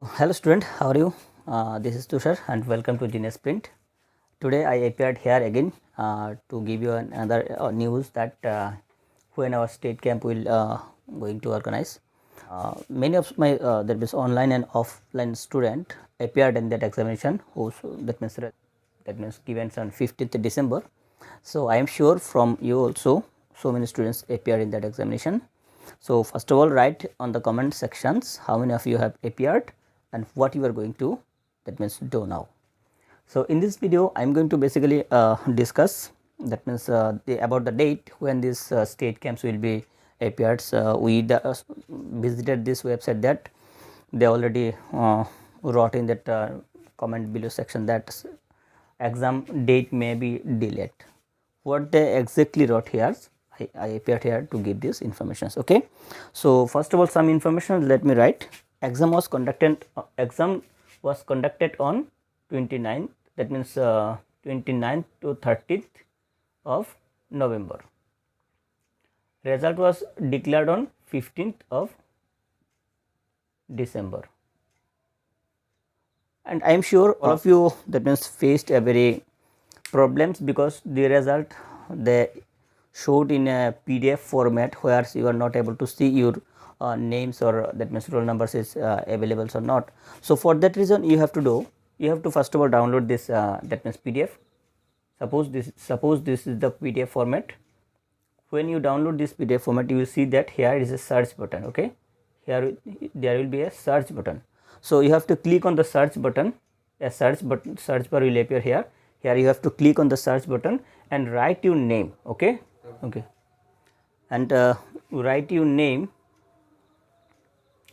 Hello student, how are you? This is Tushar and welcome to Genius Print. Today I appeared here again to give you another news that when our state camp will going to organize. Many of my that means online and offline student appeared in that examination who that means given on 15th December. So I am sure from you also so many students appeared in that examination. So first of all, write on the comment sections how many of you have appeared and what you are going to that means do now. So in this video I am going to basically discuss that means about the date when this state camps will be appeared. We visited this website that they already wrote in that comment below section that exam date may be delayed. What they exactly wrote here, I appeared here to give this information. Okay, so first of all, some information let me write. Exam was conducted on 29th, that means 29th to 30th of November. Result was declared on 15th of December. And I am sure all of you that means faced a very problems because the result they showed in a PDF format where you are not able to see your names or that means roll numbers is available or not. So for that reason you have to first of all download this that means PDF. Suppose this is the PDF format. When you download this PDF format, you will see that here is a search button. Okay, here there will be a search button. So you have to click on the search button. A search bar will appear here. Here you have to click on the search button and write your name. Okay, and write your name.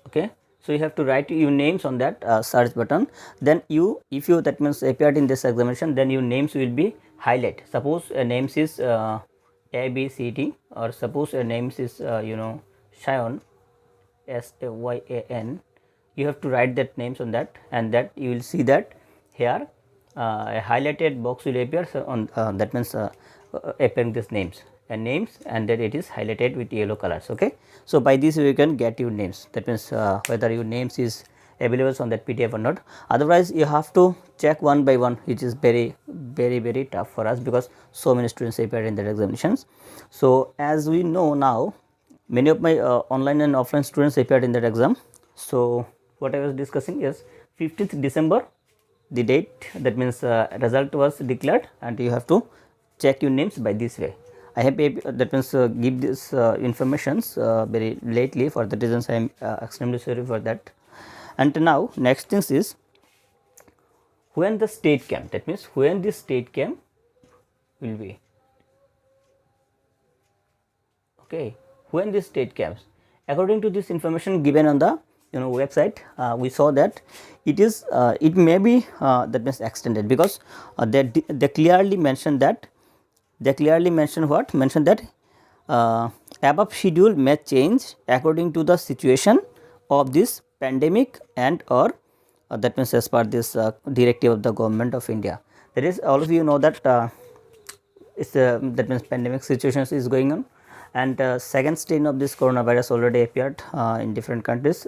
Okay, so you have to write your names on that search button. Then if you that means appeared in this examination, then your names will be highlighted. Suppose a names is ABCD, or suppose a names is Shayan, SAYAN. You have to write that names on that, and that you will see that here a highlighted box will appear on that means appearing these names and then it is highlighted with yellow colors. Okay, so by this you can get your names, that means whether your names is available on that PDF or not. Otherwise you have to check one by one, which is very tough for us because so many students appeared in that examinations. So as we know now, many of my online and offline students appeared in that exam. So what I was discussing is 15th December the date, that means result was declared, and you have to check your names by this way. I have that means give this informations very lately, for the reasons I am extremely sorry for that. And now next things is when the state camp, that means when the state camp will be. Okay, when the state camps, according to this information given on the website, we saw that it may be that means extended because they clearly mentioned that above schedule may change according to the situation of this pandemic and or that means as per this directive of the government of India. That is, all of you know that that means pandemic situations is going on, and second strain of this coronavirus already appeared in different countries,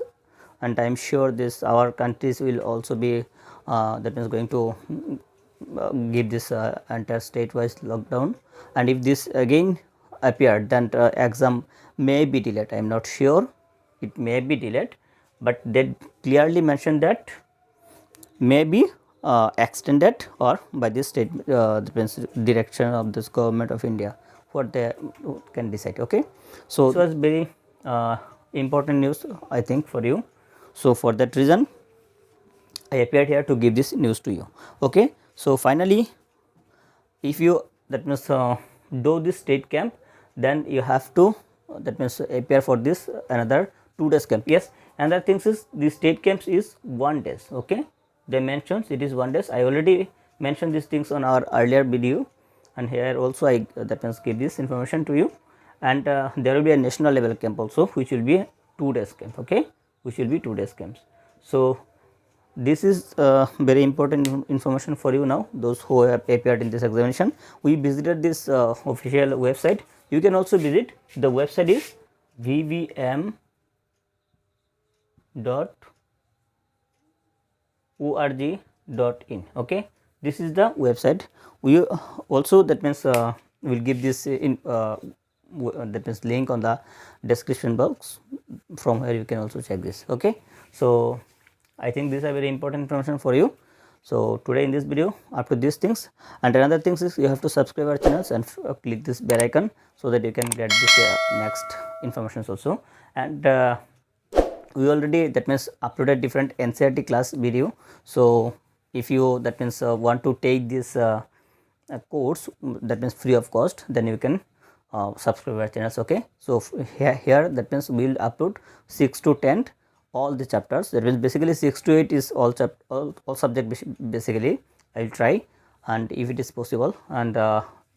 and I am sure this our countries will also be that means going to give this entire state wise lockdown. And if this again appeared, then exam may be delayed. I am not sure, it may be delayed, but they clearly mentioned that may be extended or by this state direction of this government of India, what they can decide. Okay, so it was very important news I think for you. So for that reason I appeared here to give this news to you. Okay, so finally if you that means do this state camp, then you have to that means appear for this another 2 days camp. Yes, another things is the state camps is 1 day. Okay, they mentions it is 1 day. I already mentioned these things on our earlier video, and here also I that means give this information to you. And there will be a national level camp also, which will be 2 days camp. Okay, which will be 2 days camps. So this is very important information for you now, those who have appeared in this examination. We visited this official website. You can also visit, the website is vvm.gov org.in. okay, this is the website. We also, that means will give this in that means link on the description box, from where you can also check this. Okay, so I think these are very important information for you. So today in this video, up to these things, and another things is you have to subscribe our channels and click this bell icon, so that you can get this next informations also. And we already, that means, uploaded different NCERT class video. So if you, that means, want to take this course, that means free of cost, then you can subscribe our channels. Okay, so here that means we will upload 6 to 10 all the chapters. That means basically 6 to 8 is all subject basically I will try, and if it is possible, and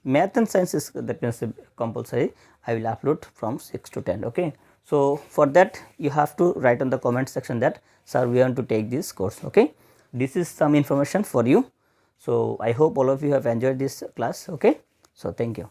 math and science is, that means, compulsory, I will upload from 6 to 10. okay, so for that you have to write on the comment section that, sir, we want to take this course. okay, this is some information for you. So I hope all of you have enjoyed this class. okay, so thank you.